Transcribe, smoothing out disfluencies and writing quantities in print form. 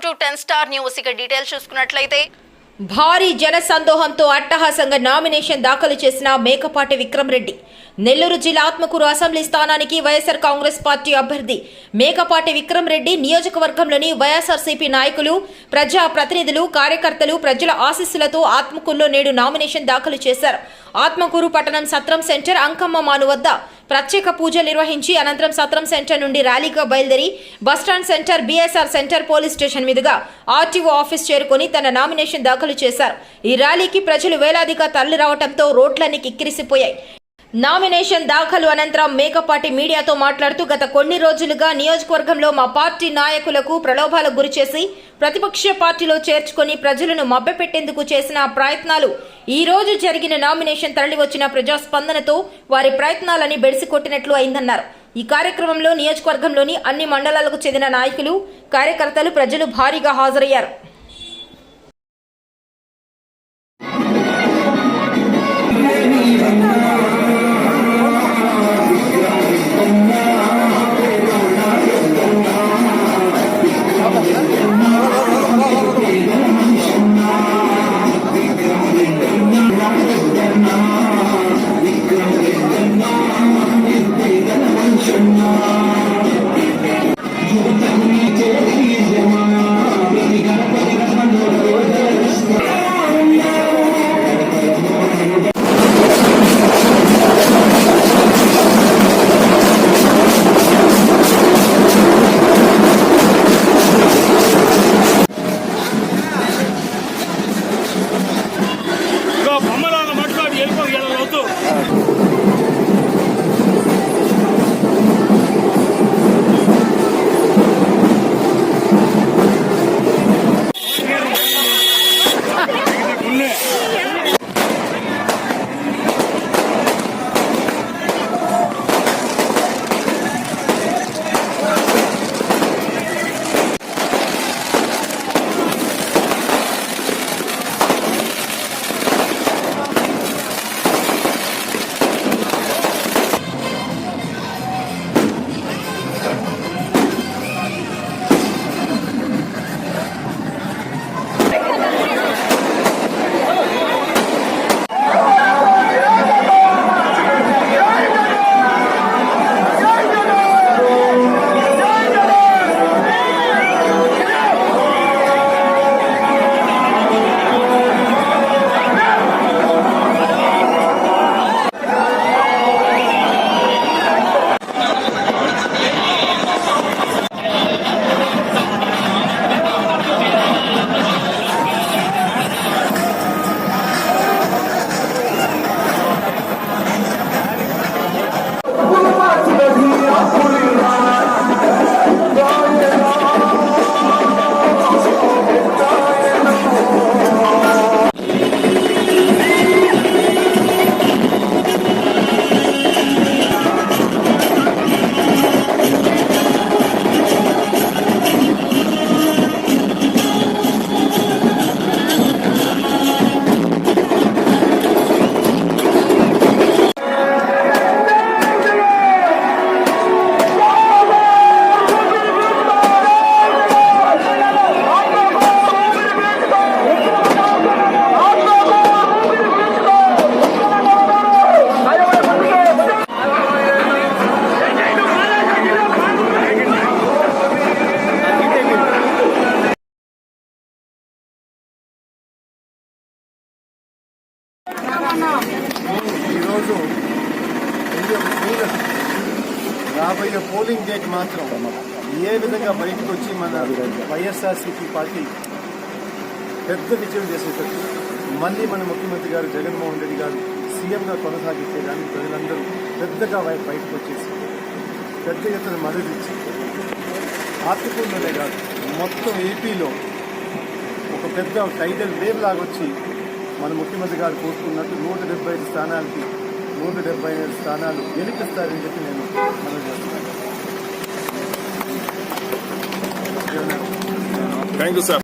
Welcome to 10 star news. ఇక details చూసుకున్నట్లయితే భారీ జన సందోహంతో అట్టహాసంగా నామినేషన్ దాఖలు చేసిన మేకపాటి విక్రమ్ రెడ్డి. నెల్లూరు జిల్లా ఆత్మకూరు అసెంబ్లీ స్థానానికి వైఎస్ఆర్ కాంగ్రెస్ పార్టీ అభ్యర్థి మేకపాటి విక్రమ్ రెడ్డి నియోజకవర్గంలోని వైఎస్ఆర్సీపీ నాయకులు, ప్రజా ప్రతినిధులు, కార్యకర్తలు ప్రజల ఆశీస్సులతో ఆత్మకూరులో నేడు నామినేషన్ దాఖలు చేశారు. ఆత్మకూరు పట్టణం సత్రం సెంటర్ అంకమ్మ మాను వద్ద ప్రత్యేక పూజలు నిర్వహించి అనంతరం సత్రం సెంటర్ నుండి ర్యాలీగా బయలుదేరి bus stand centre, BSR centre, police station మీదుగా ఆర్టీఓ ఆఫీస్ చేరుకుని తన నామినేషన్ దాఖలు చేశారు. ఈ ర్యాలీకి ప్రజలు వేలాదిగా తరలిరావడంతో రోడ్లన్నీ కిక్కిరిసిపోయాయి. నామినేషన్ దాఖలు అనంతరం మేకపాటి మీడియాతో మాట్లాడుతూ గత కొన్ని రోజులుగా నియోజకవర్గంలో మా పార్టీ నాయకులకు ప్రలోభాలకు గురిచేసి ప్రతిపక్ష పార్టీలో చేర్చుకొని ప్రజలను మభ్యపెట్టేందుకు చేసిన ప్రయత్నాలు ఈ రోజు జరిగిన నామినేషన్ తరలివచ్చిన ప్రజాస్పందనతో వారి ప్రయత్నాలని బెడిసికొట్టినట్లు అయిందన్నారు. ఈ కార్యక్రమంలో నియోజకవర్గంలోని అన్ని మండలాలకు చెందిన నాయకులు, కార్యకర్తలు, ప్రజలు భారీగా హాజరయ్యారు. ఈరోజు రాబోయే పోలింగ్ డేట్ మాత్రం ఏ విధంగా బయటకు వచ్చి మన వైఎస్ఆర్సీపీ పార్టీ పెద్ద విజయం చేసేటట్టు మళ్ళీ మన ముఖ్యమంత్రి గారు జగన్మోహన్ రెడ్డి గారు సీఎంగా కొనసాగించేదానికి ప్రజలందరూ పెద్దగా బయటకు వచ్చేసి పెద్ద ఎత్తున మద్దతు ఇచ్చి ఆత్మకూరులోనే కాదు మొత్తం ఏపీలో ఒక పెద్ద టైటిల్ వేవ్ లాగొచ్చి మన ముఖ్యమంత్రి గారు కోరుకున్నట్టు 175 స్థానాలకి 175 స్థానాలు గెలిపిస్తారని చెప్పి నేను మనం చేస్తున్నాను. Thank you sir.